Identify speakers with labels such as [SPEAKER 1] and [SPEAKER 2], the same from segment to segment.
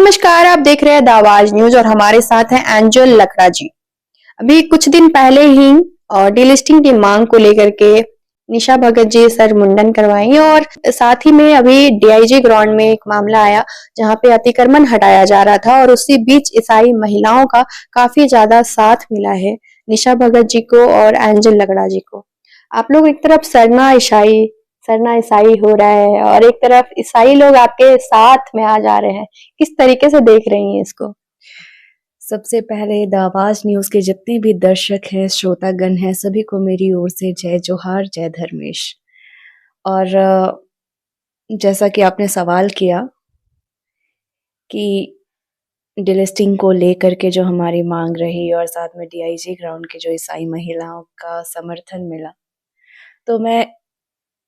[SPEAKER 1] नमस्कार, आप देख रहे हैं द आवाज न्यूज और हमारे साथ हैं एंजल लकड़ा जी। अभी कुछ दिन पहले ही डिलिस्टिंग की मांग को लेकर के निशा भगत जी सर मुंडन करवाई और साथ ही में अभी डीआईजी ग्राउंड में एक मामला आया जहां पे अतिक्रमण हटाया जा रहा था और उसी बीच ईसाई महिलाओं का काफी ज्यादा साथ मिला है निशा भगत जी को और एंजल लकड़ा जी को। आप लोग एक तरफ सरना ईसाई हो रहा है और एक तरफ ईसाई लोग आपके साथ में आ जा रहे हैं, किस तरीके से देख रही हैं इसको?
[SPEAKER 2] सबसे पहले द आवाज न्यूज के जितने भी दर्शक हैं, श्रोतागण हैं, सभी को मेरी ओर से जय जोहार, जय धर्मेश। और जैसा कि आपने सवाल किया कि डिलिस्टिंग को लेकर के जो हमारी मांग रही और साथ में डीआईजी ग्राउंड के जो ईसाई महिलाओं का समर्थन मिला, तो मैं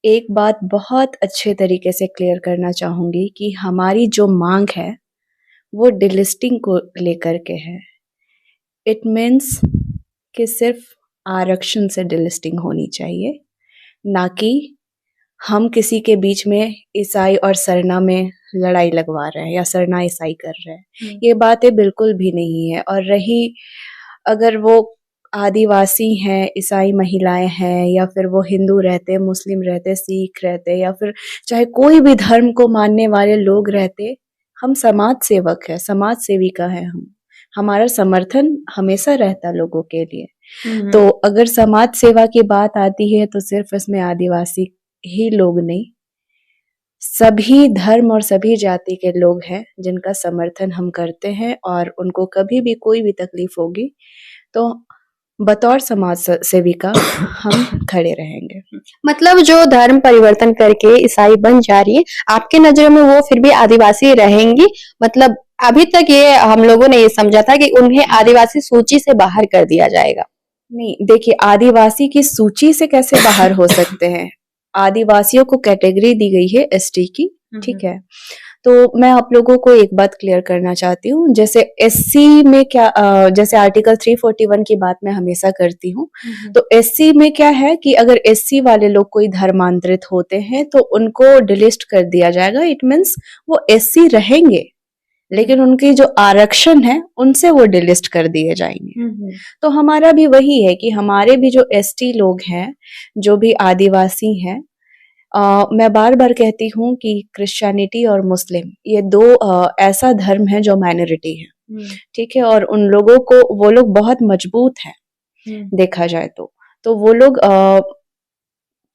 [SPEAKER 2] एक बात बहुत अच्छे तरीके से क्लियर करना चाहूंगी कि हमारी जो मांग है वो डिलिस्टिंग को लेकर के है। इट मीन्स कि सिर्फ आरक्षण से डिलिस्टिंग होनी चाहिए, ना कि हम किसी के बीच में ईसाई और सरना में लड़ाई लगवा रहे हैं या सरना ईसाई कर रहे हैं। ये बातें बिल्कुल भी नहीं है। और रही अगर वो आदिवासी हैं, ईसाई महिलाएं हैं, या फिर वो हिंदू रहते, मुस्लिम रहते, सिख रहते, या फिर चाहे कोई भी धर्म को मानने वाले लोग रहते, हम समाज सेवक है, समाज सेविका है। हमारा समर्थन हमेशा रहता लोगों के लिए। तो अगर समाज सेवा की बात आती है तो सिर्फ इसमें आदिवासी ही लोग नहीं, सभी धर्म और सभी जाति के लोग हैं जिनका समर्थन हम करते हैं। और उनको कभी भी कोई भी तकलीफ होगी तो बतौर समाज सेविका हम खड़े रहेंगे।
[SPEAKER 1] मतलब जो धर्म परिवर्तन करके ईसाई बन जा रही है, आपके नजरों में वो फिर भी आदिवासी रहेंगी? मतलब अभी तक ये हम लोगों ने ये समझा था कि उन्हें आदिवासी सूची से बाहर कर दिया जाएगा।
[SPEAKER 2] नहीं, देखिए, आदिवासी की सूची से कैसे बाहर हो सकते हैं? आदिवासियों को कैटेगरी दी गई है एसटी की, ठीक है। तो मैं आप लोगों को एक बात क्लियर करना चाहती हूँ। जैसे एससी में क्या, जैसे आर्टिकल 341 की बात मैं हमेशा करती हूँ। तो एससी में क्या है कि अगर एससी वाले लोग कोई धर्मांतरित होते हैं तो उनको डिलिस्ट कर दिया जाएगा। इट मीन्स वो एससी रहेंगे, लेकिन उनकी जो आरक्षण है उनसे वो डिलिस्ट कर दिए जाएंगे। तो हमारा भी वही है कि हमारे भी जो एसटी लोग हैं, जो भी आदिवासी हैं, मैं बार बार कहती हूँ कि क्रिश्चियनिटी और मुस्लिम ये दो ऐसा धर्म है जो माइनॉरिटी है, ठीक है। और उन लोगों को, वो लोग बहुत मजबूत हैं देखा जाए तो वो लोग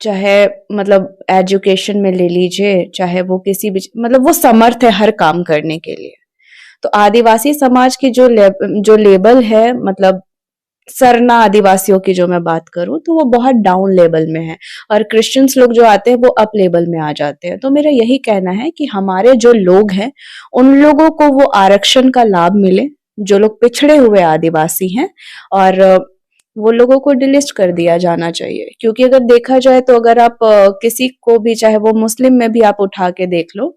[SPEAKER 2] चाहे मतलब एजुकेशन में ले लीजिए, चाहे वो किसी भी, मतलब वो समर्थ है हर काम करने के लिए। तो आदिवासी समाज की जो लेबल है, मतलब सरना आदिवासियों की जो मैं बात करूं, तो वो बहुत डाउन लेवल में है। और क्रिश्चियंस लोग जो आते हैं वो अप लेवल में आ जाते हैं। तो मेरा यही कहना है कि हमारे जो लोग हैं उन लोगों को वो आरक्षण का लाभ मिले, जो लोग पिछड़े हुए आदिवासी हैं, और वो लोगों को डिलिस्ट कर दिया जाना चाहिए। क्योंकि अगर देखा जाए तो अगर आप किसी को भी, चाहे वो मुस्लिम में भी आप उठा के देख लो,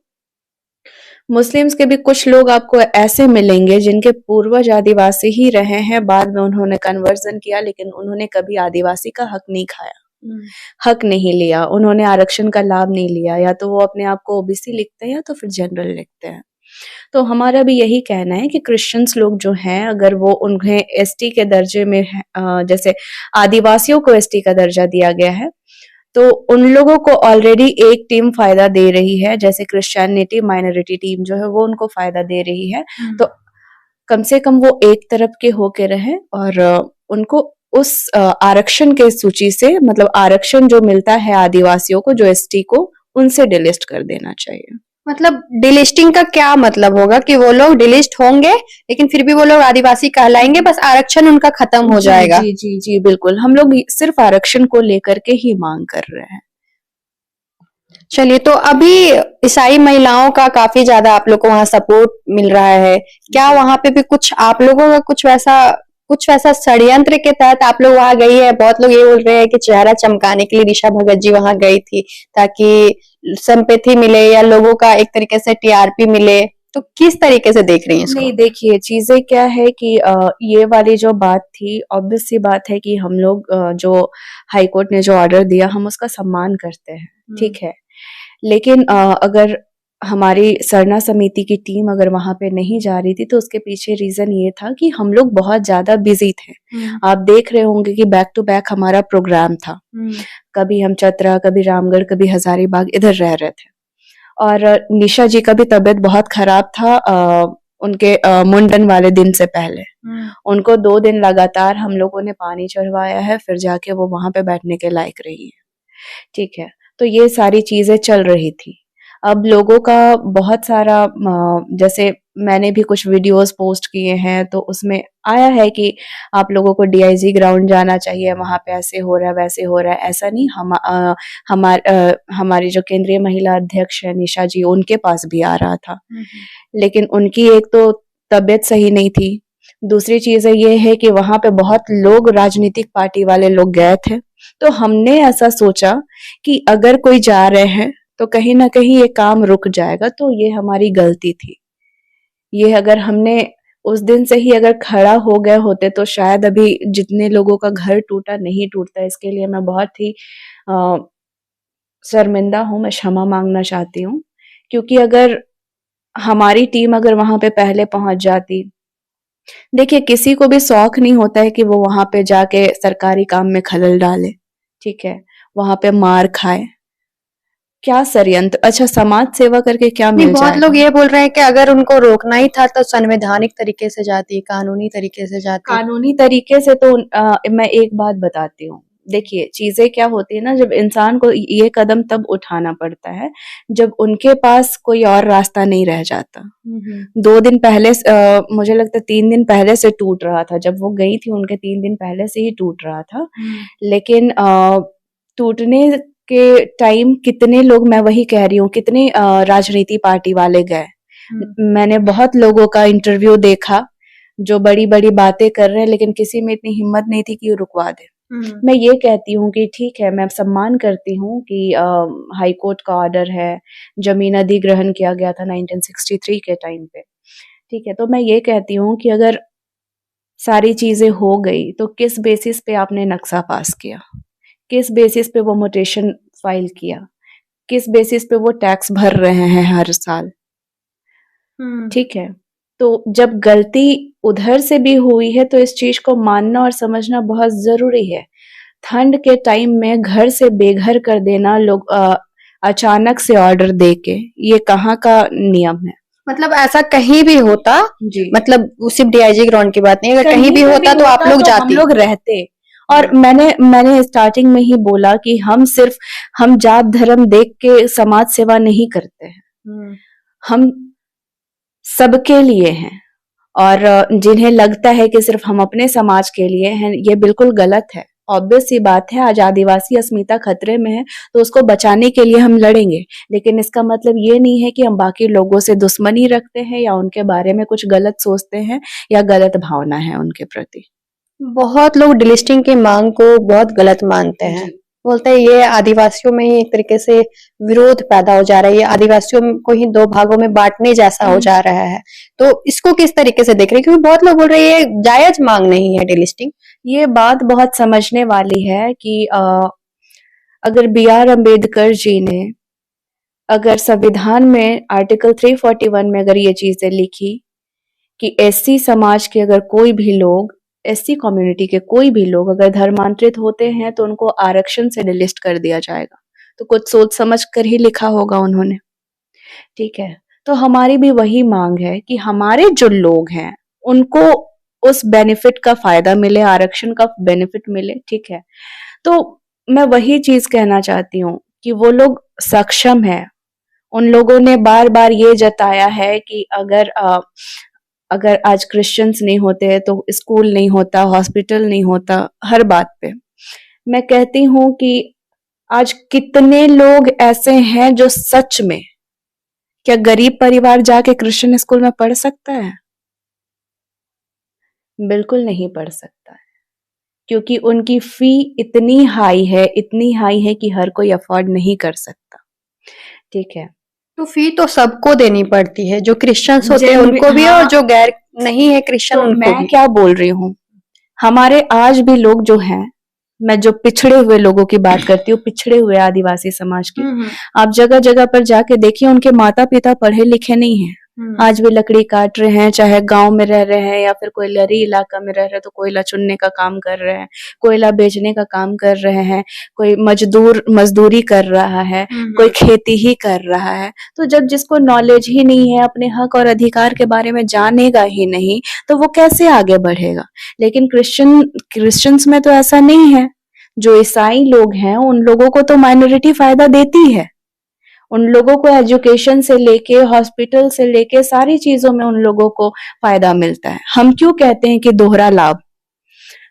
[SPEAKER 2] मुस्लिम्स के भी कुछ लोग आपको ऐसे मिलेंगे जिनके पूर्वज आदिवासी ही रहे हैं, बाद में उन्होंने कन्वर्जन किया, लेकिन उन्होंने कभी आदिवासी का हक नहीं खाया, हक नहीं लिया, उन्होंने आरक्षण का लाभ नहीं लिया। या तो वो अपने आप को ओबीसी लिखते हैं या तो फिर जनरल लिखते हैं। तो हमारा भी यही कहना है कि क्रिश्चियंस लोग जो हैं, अगर वो उन्हें एसटी के दर्जे में, जैसे आदिवासियों को एसटी का दर्जा दिया गया है, तो उन लोगों को ऑलरेडी एक टीम फायदा दे रही है। जैसे क्रिश्चियनिटी माइनॉरिटी टीम जो है वो उनको फायदा दे रही है। तो कम से कम वो एक तरफ के होके रहे और उनको उस आरक्षण के सूची से, मतलब आरक्षण जो मिलता है आदिवासियों को, जो एसटी को, उनसे डिलिस्ट कर देना चाहिए।
[SPEAKER 1] मतलब डिलिस्टिंग का क्या मतलब होगा कि वो लोग डिलिस्ट होंगे लेकिन फिर भी वो लोग आदिवासी कहलाएंगे, बस आरक्षण उनका खत्म हो जाएगा?
[SPEAKER 2] जी जी जी, बिल्कुल। हम लोग सिर्फ आरक्षण को लेकर के ही मांग कर रहे हैं।
[SPEAKER 1] चलिए, तो अभी ईसाई महिलाओं का काफी ज्यादा आप लोग को वहाँ सपोर्ट मिल रहा है, क्या वहाँ पे भी कुछ आप लोगों का कुछ वैसा षड्यंत्र के तहत आप लोग वहाँ गई है? बहुत लोग ये बोल रहे हैं कि चेहरा चमकाने के लिए निशा भगत जी वहाँ गई थी ताकि सिंपैथी मिले या लोगों का एक तरीके से टीआरपी मिले, तो किस तरीके से देख रही हैं इसको?
[SPEAKER 2] नहीं, देखिए, चीजें क्या है कि ये वाली जो बात थी, ऑब्वियस सी बात है कि हम लोग जो हाई कोर्ट ने जो ऑर्डर दिया, हम उसका सम्मान करते हैं, ठीक है। लेकिन अगर हमारी सरना समिति की टीम अगर वहां पे नहीं जा रही थी तो उसके पीछे रीजन ये था कि हम लोग बहुत ज्यादा बिजी थे। आप देख रहे होंगे कि बैक टू बैक हमारा प्रोग्राम था। कभी हम चतरा, कभी रामगढ़, कभी हजारीबाग इधर रह रहे थे। और निशा जी का भी तबीयत बहुत खराब था उनके मुंडन वाले दिन से पहले। उनको 2 दिन लगातार हम लोगों ने पानी चढ़वाया है, फिर जाके वो वहां पे बैठने के लायक रही है। ठीक है, तो ये सारी चीजें चल रही थी। अब लोगों का बहुत सारा जैसे मैंने भी कुछ वीडियोस पोस्ट किए हैं तो उसमें आया है कि आप लोगों को डीआईजी ग्राउंड जाना चाहिए, वहां पे ऐसे हो रहा है वैसे हो रहा है। ऐसा नहीं, हमारी जो केंद्रीय महिला अध्यक्ष है निशा जी, उनके पास भी आ रहा था, लेकिन उनकी एक तो तबीयत सही नहीं थी। दूसरी चीज ये है कि वहां पे बहुत लोग राजनीतिक पार्टी वाले लोग गए थे, तो हमने ऐसा सोचा कि अगर कोई जा रहे हैं तो कहीं ना कहीं ये काम रुक जाएगा, तो ये हमारी गलती थी। ये अगर हमने उस दिन से ही अगर खड़ा हो गए होते तो शायद अभी जितने लोगों का घर टूटा नहीं टूटता। इसके लिए मैं बहुत ही शर्मिंदा हूं, मैं क्षमा मांगना चाहती हूँ, क्योंकि अगर हमारी टीम अगर वहां पे पहले पहुंच जाती। देखिए, किसी को भी शौक नहीं होता है कि वो वहां पे जाके सरकारी काम में खलल डाले, ठीक है, वहां पे मार खाए। क्या षड्यंत्र, अच्छा समाज सेवा करके क्या
[SPEAKER 1] नहीं,
[SPEAKER 2] मिल
[SPEAKER 1] बहुत
[SPEAKER 2] जाएगा?
[SPEAKER 1] लोग ये बोल रहे हैं कि अगर उनको रोकना ही था तो संवैधानिक तरीके से जाती, कानूनी तरीके से जाती।
[SPEAKER 2] कानूनी तरीके से तो मैं एक बात बताती हूँ। देखिए, चीजें क्या होती है ना, जब इंसान को ये कदम तब उठाना पड़ता है जब उनके पास कोई और रास्ता नहीं रह जाता। 2 दिन पहले मुझे लगता है 3 दिन पहले से टूट रहा था। जब वो गई थी उनके 3 दिन पहले से ही टूट रहा था। लेकिन टूटने के टाइम कितने लोग, मैं वही कह रही हूँ, कितने राजनीति पार्टी वाले गए। मैंने बहुत लोगों का इंटरव्यू देखा जो बड़ी बड़ी बातें कर रहे हैं, लेकिन किसी में इतनी हिम्मत नहीं थी कि वो रुकवा दे। मैं ये कहती हूँ कि ठीक है, मैं सम्मान करती हूँ कि हाई कोर्ट का ऑर्डर है, जमीन अधिग्रहण किया गया था 1963 के टाइम पे, ठीक है, तो मैं ये कहती हूँ कि अगर सारी चीजें हो गई तो किस बेसिस पे आपने नक्शा पास किया, किस बेसिस पे वो मोटेशन फाइल किया, किस बेसिस पे वो टैक्स भर रहे हैं हर साल, ठीक है। तो जब गलती उधर से भी हुई है तो इस चीज को मानना और समझना बहुत जरूरी है। ठंड के टाइम में घर से बेघर कर देना लोग अचानक से ऑर्डर दे के, ये कहाँ का नियम है?
[SPEAKER 1] मतलब ऐसा कहीं भी होता
[SPEAKER 2] जी,
[SPEAKER 1] मतलब सिर्फ डीआईजी ग्राउंड की बात नहीं, अगर कहीं भी होता तो आप लोग
[SPEAKER 2] तो हम
[SPEAKER 1] जाती।
[SPEAKER 2] लोग रहते। और मैंने स्टार्टिंग में ही बोला कि हम जात धर्म देख के समाज सेवा नहीं करते हैं, हम सबके लिए हैं। और जिन्हें लगता है कि सिर्फ हम अपने समाज के लिए हैं, ये बिल्कुल गलत है। ऑब्वियस सी बात है, आज आदिवासी अस्मिता खतरे में है तो उसको बचाने के लिए हम लड़ेंगे, लेकिन इसका मतलब ये नहीं है कि हम बाकी लोगों से दुश्मनी रखते हैं या उनके बारे में कुछ गलत सोचते हैं या गलत भावना है उनके प्रति।
[SPEAKER 1] बहुत लोग डिलिस्टिंग की मांग को बहुत गलत मानते हैं, बोलते हैं ये आदिवासियों में ही एक तरीके से विरोध पैदा हो जा रहा है, ये आदिवासियों को ही 2 भागों में बांटने जैसा हो जा रहा है। तो इसको किस तरीके से देख रहे हैं, क्योंकि बहुत लोग बोल रहे हैं ये जायज मांग नहीं है डिलिस्टिंग।
[SPEAKER 2] ये बात बहुत समझने वाली है कि अगर बी आर अम्बेडकर जी ने अगर संविधान में आर्टिकल 341 में अगर ये चीजें लिखी कि एससी समाज के अगर कोई भी लोग, एससी कम्युनिटी के कोई भी लोग अगर धर्मांतरित होते हैं तो उनको आरक्षण से डिलिस्ट कर दिया जाएगा, तो कुछ सोच समझ कर ही लिखा होगा उन्होंने, ठीक है। तो हमारी भी वही मांग है कि हमारे जो लोग हैं उनको उस बेनिफिट का फायदा मिले, आरक्षण का बेनिफिट मिले, ठीक है। तो मैं वही चीज कहना चाहती हूँ कि वो लोग सक्षम है। उन लोगों ने बार बार ये जताया है कि अगर आज क्रिश्चियंस नहीं होते तो स्कूल नहीं होता, हॉस्पिटल नहीं होता, हर बात पे। मैं कहती हूँ कि आज कितने लोग ऐसे हैं जो सच में, क्या गरीब परिवार जाके क्रिश्चियन स्कूल में पढ़ सकता है? बिल्कुल नहीं पढ़ सकता है, क्योंकि उनकी फी इतनी हाई है, इतनी हाई है कि हर कोई अफोर्ड नहीं कर सकता, ठीक है।
[SPEAKER 1] तो फी तो सबको देनी पड़ती है, जो क्रिश्चियंस होते हैं उनको भी,
[SPEAKER 2] हाँ,
[SPEAKER 1] और जो गैर नहीं है क्रिश्चियन
[SPEAKER 2] तो
[SPEAKER 1] उनको
[SPEAKER 2] मैं
[SPEAKER 1] भी।
[SPEAKER 2] क्या बोल रही हूँ, हमारे आज भी लोग जो हैं मैं जो पिछड़े हुए लोगों की बात करती हूँ, पिछड़े हुए आदिवासी समाज की, आप जगह जगह पर जाके देखिए, उनके माता पिता पढ़े लिखे नहीं हैं। आज भी लकड़ी काट रहे हैं, चाहे गांव में रह रहे हैं या फिर कोई लहरी इलाका में रह रहे हैं तो कोयला चुनने का काम कर रहे हैं, कोयला बेचने का काम कर रहे हैं, कोई मजदूरी कर रहा है, कोई खेती ही कर रहा है। तो जब जिसको नॉलेज ही नहीं है, अपने हक और अधिकार के बारे में जानेगा ही नहीं, तो वो कैसे आगे बढ़ेगा। लेकिन क्रिश्चियंस में तो ऐसा नहीं है। जो ईसाई लोग हैं उन लोगों को तो माइनॉरिटी फायदा देती है, उन लोगों को एजुकेशन से लेके हॉस्पिटल से लेके सारी चीजों में उन लोगों को फायदा मिलता है। हम क्यों कहते हैं कि दोहरा लाभ?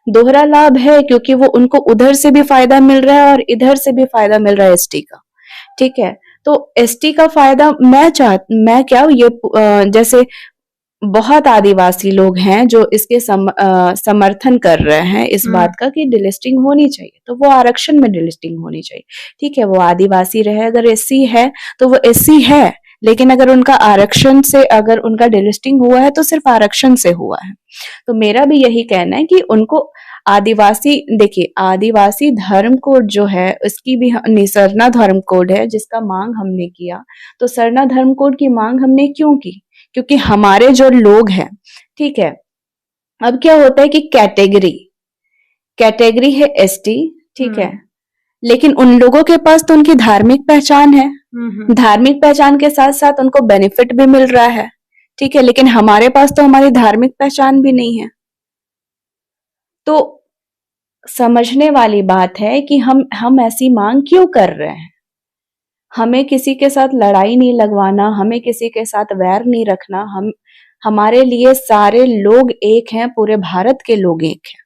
[SPEAKER 2] दोहरा लाभ है क्योंकि वो उनको उधर से भी फायदा मिल रहा है और इधर से भी फायदा मिल रहा है एसटी का। ठीक है, तो एसटी का फायदा मैं क्या ये जैसे बहुत आदिवासी लोग हैं जो इसके समर्थन कर रहे हैं इस बात का कि डिलिस्टिंग होनी चाहिए, तो वो आरक्षण में डिलिस्टिंग होनी चाहिए। ठीक है, वो आदिवासी रहे, अगर एससी है तो वो एससी है, लेकिन अगर उनका आरक्षण से अगर उनका डिलिस्टिंग हुआ है तो सिर्फ आरक्षण से हुआ है। तो मेरा भी यही कहना है कि उनको आदिवासी, देखिए आदिवासी धर्म कोड जो है उसकी भी सरना धर्म कोड है जिसका मांग हमने किया। तो सरना धर्म कोड की मांग हमने क्यों की? क्योंकि हमारे जो लोग हैं, ठीक है, अब क्या होता है कि कैटेगरी है एसटी, ठीक है, लेकिन उन लोगों के पास तो उनकी धार्मिक पहचान है, धार्मिक पहचान के साथ साथ उनको बेनिफिट भी मिल रहा है। ठीक है, लेकिन हमारे पास तो हमारी धार्मिक पहचान भी नहीं है। तो समझने वाली बात है कि हम ऐसी मांग क्यों कर रहे हैं। हमें किसी के साथ लड़ाई नहीं लगवाना, हमें किसी के साथ वैर नहीं रखना। हमारे लिए सारे लोग एक हैं, पूरे भारत के लोग एक हैं।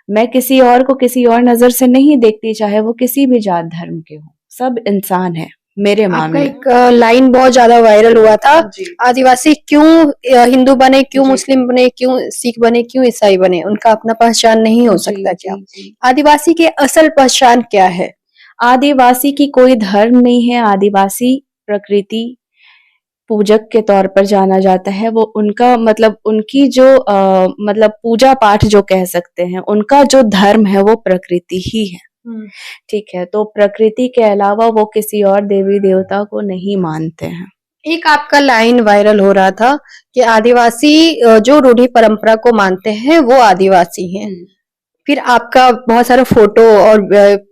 [SPEAKER 2] मैं किसी और को किसी और नजर से नहीं देखती, चाहे वो किसी भी जात धर्म के हो, सब इंसान है मेरे मामले।
[SPEAKER 1] एक लाइन बहुत ज्यादा वायरल हुआ था, आदिवासी क्यों हिंदू बने, क्यों मुस्लिम बने, क्यों सिख बने, क्यों ईसाई बने, उनका अपना पहचान नहीं हो सकता क्या? आदिवासी की असल पहचान क्या है?
[SPEAKER 2] आदिवासी की कोई धर्म नहीं है, आदिवासी प्रकृति पूजक के तौर पर जाना जाता है। वो उनका मतलब उनकी जो मतलब पूजा पाठ जो कह सकते हैं, उनका जो धर्म है वो प्रकृति ही है। ठीक है, तो प्रकृति के अलावा वो किसी और देवी देवता को नहीं मानते हैं।
[SPEAKER 1] एक आपका लाइन वायरल हो रहा था कि आदिवासी जो रूढ़ी परंपरा को मानते हैं वो आदिवासी हैं। फिर आपका बहुत सारा फोटो और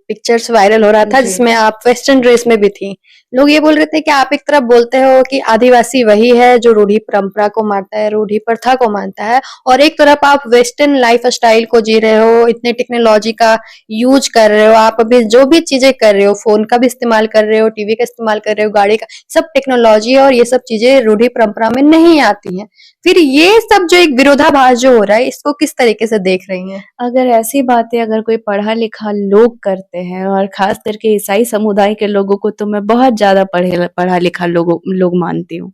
[SPEAKER 1] पिक्चर्स वायरल हो रहा था जिसमें आप वेस्टर्न ड्रेस में भी थी। लोग ये बोल रहे थे कि आप एक तरफ बोलते हो कि आदिवासी वही है जो रूढ़ी परंपरा को मानता है, रूढ़ी प्रथा को मानता है, और एक तरफ आप वेस्टर्न लाइफ स्टाइल को जी रहे हो, इतने टेक्नोलॉजी का यूज कर रहे हो, आप अभी जो भी चीजें कर रहे हो, फोन का भी इस्तेमाल कर रहे हो, टीवी का इस्तेमाल कर रहे हो, गाड़ी का, सब टेक्नोलॉजी और ये सब चीजें रूढ़ी परंपरा में नहीं आती हैं। फिर ये सब जो एक विरोधाभास जो हो रहा है, इसको किस तरीके से देख रही हैं?
[SPEAKER 2] अगर ऐसी बातें अगर कोई पढ़ा लिखा लोग करते हैं, और खास करके ईसाई समुदाय के लोगों को तो मैं बहुत ज्यादा पढ़ा लिखा लोग मानती हूँ,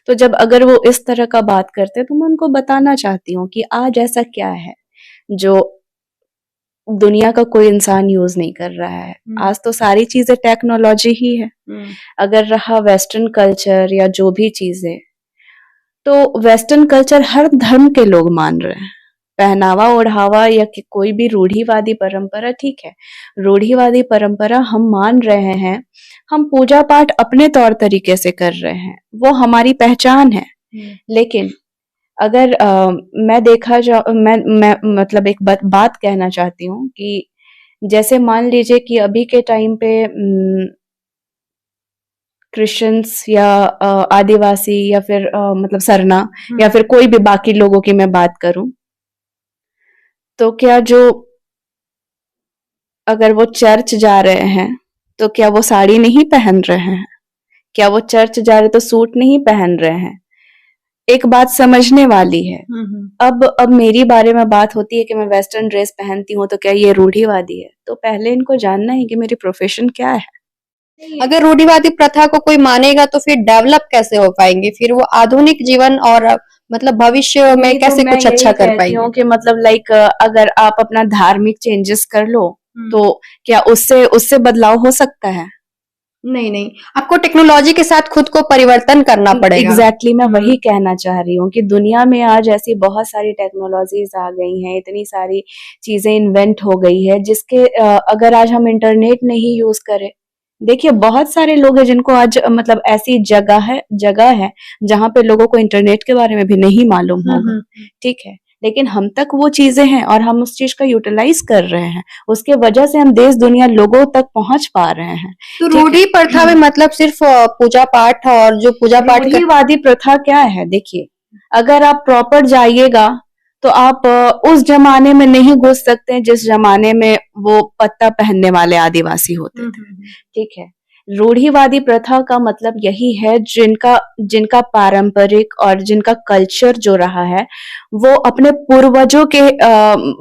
[SPEAKER 2] तो जब अगर वो इस तरह का बात करते हैं तो मैं उनको बताना चाहती हूँ कि आज ऐसा क्या है जो दुनिया का कोई इंसान यूज नहीं कर रहा है। आज तो सारी चीजें टेक्नोलॉजी ही है। अगर रहा वेस्टर्न कल्चर या जो भी चीजें, तो वेस्टर्न कल्चर हर धर्म के लोग मान रहे हैं। पहनावा ओढ़ावा या कि कोई भी रूढ़िवादी परंपरा, ठीक है, रूढ़िवादी परंपरा हम मान रहे हैं, हम पूजा पाठ अपने तौर तरीके से कर रहे हैं, वो हमारी पहचान है। लेकिन अगर मैं मतलब एक बात कहना चाहती हूँ कि जैसे मान लीजिए कि अभी के टाइम पे क्रिश्चियंस या आदिवासी या फिर मतलब सरना या फिर कोई भी बाकी लोगों की मैं बात करूं, तो क्या जो अगर वो चर्च जा रहे हैं तो क्या वो साड़ी नहीं पहन रहे हैं? क्या वो चर्च जा रहे तो सूट नहीं पहन रहे हैं? एक बात समझने वाली है। अब मेरी बारे में बात होती है कि मैं वेस्टर्न ड्रेस पहनती हूँ, तो क्या ये रूढ़िवादी है? तो पहले इनको जानना है कि मेरी प्रोफेशन क्या है।
[SPEAKER 1] अगर रूढ़िवादी प्रथा को कोई मानेगा तो फिर डेवलप कैसे हो पाएंगे? फिर वो आधुनिक जीवन और मतलब भविष्य में कैसे कुछ अच्छा कर पाएंगे?
[SPEAKER 2] कि मतलब लाइक अगर आप अपना धार्मिक चेंजेस कर लो तो क्या उससे बदलाव हो सकता है?
[SPEAKER 1] नहीं नहीं, आपको टेक्नोलॉजी के साथ खुद को परिवर्तन करना पड़ेगा।
[SPEAKER 2] एग्जैक्टली मैं वही कहना चाह रही हूँ कि दुनिया में आज ऐसी बहुत सारी टेक्नोलॉजीज आ गई हैं, इतनी सारी चीजें इन्वेंट हो गई है जिसके अगर आज हम इंटरनेट नहीं यूज करें, देखिए बहुत सारे लोग हैं जिनको आज मतलब ऐसी जगह है जहाँ पे लोगों को इंटरनेट के बारे में भी नहीं मालूम होगा, ठीक है, लेकिन हम तक वो चीजें हैं और हम उस चीज का यूटिलाइज कर रहे हैं, उसके वजह से हम देश दुनिया लोगों तक पहुंच पा रहे हैं।
[SPEAKER 1] तो रूढ़ी प्रथा में मतलब सिर्फ पूजा पाठ, और जो पूजा पाठ
[SPEAKER 2] रूढ़िवादी प्रथा क्या है, देखिए अगर आप प्रॉपर जाइएगा तो आप उस जमाने में नहीं घुस सकते जिस जमाने में वो पत्ता पहनने वाले आदिवासी होते थे, ठीक है। रूढ़िवादी प्रथा का मतलब यही है जिनका पारंपरिक और जिनका कल्चर जो रहा है वो अपने पूर्वजों के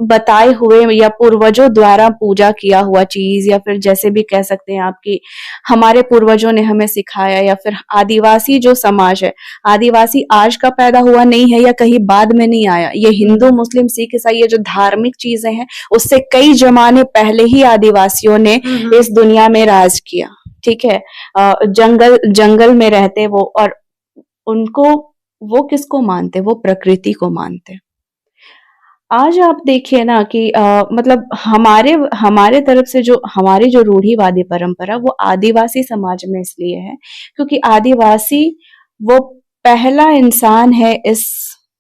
[SPEAKER 2] बताए हुए या पूर्वजों द्वारा पूजा किया हुआ चीज, या फिर जैसे भी कह सकते हैं आपकी हमारे पूर्वजों ने हमें सिखाया, या फिर आदिवासी जो समाज है, आदिवासी आज का पैदा हुआ नहीं है या कहीं बाद में नहीं आया, ये हिंदू मुस्लिम सिख ईसाई ये जो धार्मिक चीजें हैं उससे कई जमाने पहले ही आदिवासियों ने इस दुनिया में राज किया, ठीक है। जंगल में रहते वो, और उनको वो किसको मानते, वो प्रकृति को मानते। आज आप देखिए ना कि मतलब हमारे तरफ से जो हमारी जो रूढ़िवादी परंपरा वो आदिवासी समाज में इसलिए है क्योंकि आदिवासी वो पहला इंसान है इस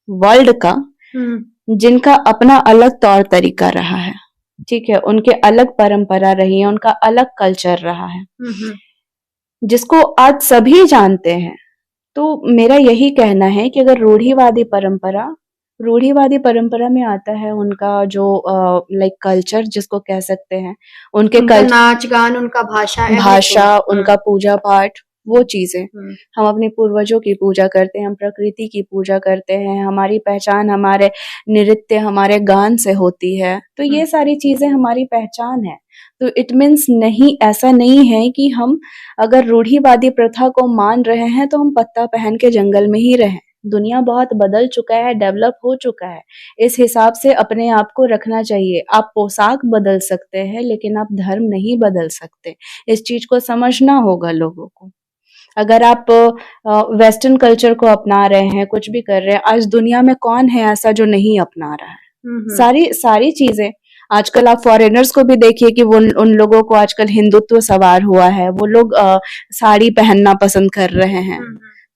[SPEAKER 2] वर्ल्ड का जिनका अपना अलग तौर तरीका रहा है, ठीक है, उनके अलग परंपरा रही है, उनका अलग कल्चर रहा है जिसको आज सभी जानते हैं। तो मेरा यही कहना है कि अगर रूढ़िवादी परंपरा में आता है उनका जो लाइक कल्चर जिसको कह सकते हैं, उनके
[SPEAKER 1] नाच गान, उनका
[SPEAKER 2] भाषा, उनका पूजा पाठ, वो चीजें हम अपने पूर्वजों की पूजा करते हैं, हम प्रकृति की पूजा करते हैं, हमारी पहचान हमारे नृत्य हमारे गान से होती है, तो ये सारी चीजें हमारी पहचान है। तो इट मीन्स नहीं, ऐसा नहीं है कि हम अगर रूढ़िवादी प्रथा को मान रहे हैं तो हम पत्ता पहन के जंगल में ही रहें। दुनिया बहुत बदल चुका है, डेवलप हो चुका है, इस हिसाब से अपने आप को रखना चाहिए। आप पोशाक बदल सकते हैं लेकिन आप धर्म नहीं बदल सकते, इस चीज को समझना होगा लोगों को। अगर आप वेस्टर्न कल्चर को अपना रहे हैं, कुछ भी कर रहे हैं, आज दुनिया में कौन है ऐसा जो नहीं अपना रहा है सारी चीजें। आजकल आप फॉरेनर्स को भी देखिए कि वो उन लोगों को आजकल हिंदुत्व सवार हुआ है, वो लोग साड़ी पहनना पसंद कर रहे हैं।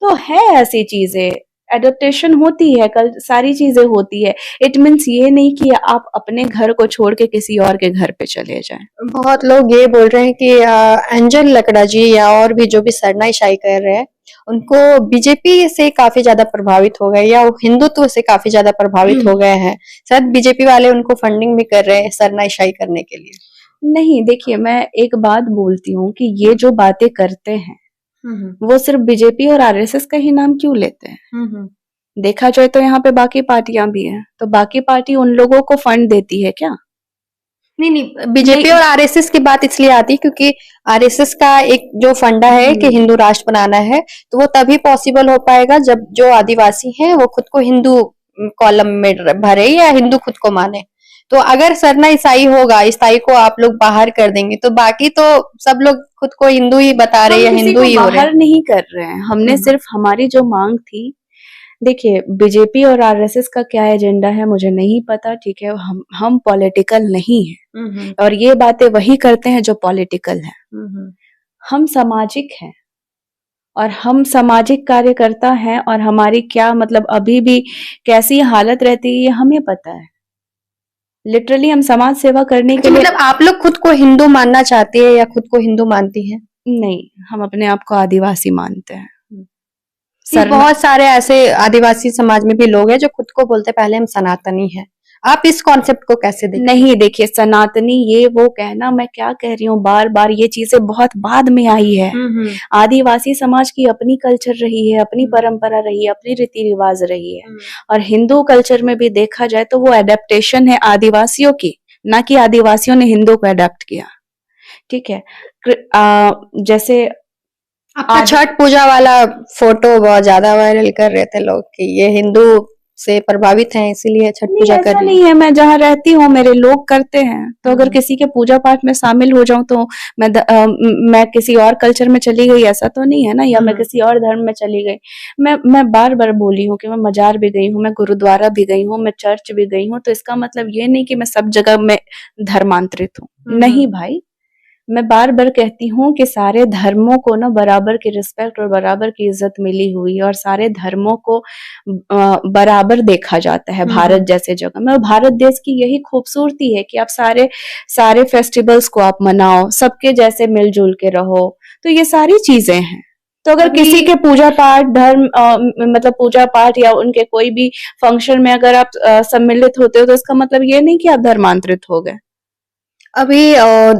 [SPEAKER 2] तो है ऐसी चीजें, एडेप्टेशन होती है, कल सारी चीजें होती है। इट मीन्स ये नहीं कि आप अपने घर को छोड़ के किसी और के घर पे चले जाएं।
[SPEAKER 1] बहुत लोग ये बोल रहे हैं कि एंजल लकड़ा जी या और भी जो भी सरनाईशाही कर रहे हैं उनको बीजेपी से काफी ज्यादा प्रभावित हो गए, या वो हिंदुत्व से काफी ज्यादा प्रभावित हो गए हैं, शायद बीजेपी वाले उनको फंडिंग भी कर रहे हैं सरनाईशाही करने के लिए।
[SPEAKER 2] नहीं, देखिए मैं एक बात बोलती हूँ कि ये जो बातें करते हैं वो सिर्फ बीजेपी और आरएसएस का ही नाम क्यों लेते हैं? देखा जाए तो यहाँ पे बाकी पार्टियां भी हैं, तो बाकी पार्टी उन लोगों को फंड देती है क्या?
[SPEAKER 1] नहीं, बीजेपी और आरएसएस की बात इसलिए आती है क्योंकि आरएसएस का एक जो फंडा है कि हिंदू राष्ट्र बनाना है, तो वो तभी पॉसिबल हो पाएगा जब जो आदिवासी हैं वो खुद को हिंदू कॉलम में भरे या हिंदू खुद को माने। तो अगर सरना ईसाई होगा, ईसाई को आप लोग बाहर कर देंगे तो बाकी तो सब लोग खुद को हिंदू ही बता रहे हैं या हिंदू ही हो रहे हैं।
[SPEAKER 2] बाहर नहीं कर रहे हैं, हमने सिर्फ हमारी जो मांग थी, देखिए बीजेपी और आरएसएस का क्या एजेंडा है मुझे नहीं पता, ठीक है, हम पॉलिटिकल नहीं है और ये बातें वही करते हैं जो पॉलिटिकल है। हम सामाजिक हैं और हम सामाजिक कार्यकर्ता हैं, और हमारी क्या मतलब अभी भी कैसी हालत रहती है ये हमें पता है। लिटरली हम समाज सेवा करने के लिए।
[SPEAKER 1] मतलब आप लोग खुद को हिंदू मानना चाहती है या खुद को हिंदू मानती है?
[SPEAKER 2] नहीं, हम अपने आप को आदिवासी मानते हैं।
[SPEAKER 1] बहुत सारे ऐसे आदिवासी समाज में भी लोग हैं जो खुद को बोलते हैं पहले हम सनातनी हैं। आप इस कॉन्सेप्ट को कैसे देखते?
[SPEAKER 2] नहीं, देखिए सनातनी ये वो कहना, मैं क्या कह रही हूँ बार बार, ये चीजें बहुत बाद में आई है। आदिवासी समाज की अपनी कल्चर रही है, अपनी परंपरा रही है, अपनी रीति रिवाज रही है, और हिंदू कल्चर में भी देखा जाए तो वो एडेप्टेशन है आदिवासियों की, ना कि आदिवासियों ने हिंदू को एडेप्ट किया, ठीक है। जैसे
[SPEAKER 1] आपका छठ पूजा वाला फोटो बहुत ज्यादा वायरल कर रहे थे लोग कि ये हिंदू से प्रभावित हैं इसीलिए छठ
[SPEAKER 2] नहीं,
[SPEAKER 1] पूजा कर
[SPEAKER 2] ऐसा
[SPEAKER 1] रही
[SPEAKER 2] नहीं है। मैं जहाँ रहती हूँ मेरे लोग करते हैं, तो अगर किसी के पूजा पाठ में शामिल हो जाऊं तो मैं किसी और कल्चर में चली गई, ऐसा तो नहीं है ना, या मैं किसी और धर्म में चली गई। मैं बार बार बोली हूँ कि मैं मजार भी गई हूँ, मैं गुरुद्वारा भी गई हूँ, मैं चर्च भी गई हूँ, तो इसका मतलब ये नहीं कि मैं सब जगह में धर्मांतरित हूँ। नहीं भाई, मैं बार बार कहती हूँ कि सारे धर्मों को ना बराबर की रिस्पेक्ट और बराबर की इज्जत मिली हुई है, और सारे धर्मों को बराबर देखा जाता है भारत जैसे जगह में। और भारत देश की यही खूबसूरती है कि आप सारे सारे फेस्टिवल्स को आप मनाओ, सबके जैसे मिलजुल के रहो, तो ये सारी चीजें हैं। तो अगर किसी के पूजा पाठ धर्म मतलब पूजा पाठ या उनके कोई भी फंक्शन में अगर आप सम्मिलित होते हो, तो इसका मतलब ये नहीं कि आप धर्मांतरित हो गए।
[SPEAKER 1] अभी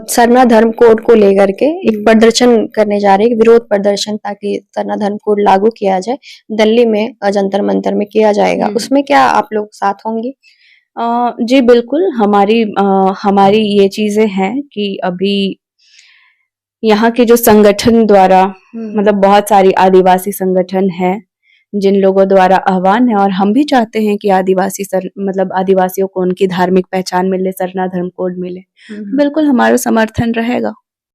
[SPEAKER 1] सरना धर्म कोड को लेकर के एक प्रदर्शन करने जा रहे हैं, विरोध प्रदर्शन, ताकि सरना धर्म कोड लागू किया जाए। दिल्ली में जंतर मंतर में किया जाएगा, उसमें क्या आप लोग साथ होंगे?
[SPEAKER 2] जी बिल्कुल, हमारी ये चीजें हैं कि अभी यहाँ के जो संगठन द्वारा मतलब बहुत सारी आदिवासी संगठन है जिन लोगों द्वारा आह्वान है, और हम भी चाहते हैं कि मतलब आदिवासियों को उनकी धार्मिक पहचान मिले, सरना धर्म कोड मिले। बिल्कुल हमारा समर्थन रहेगा।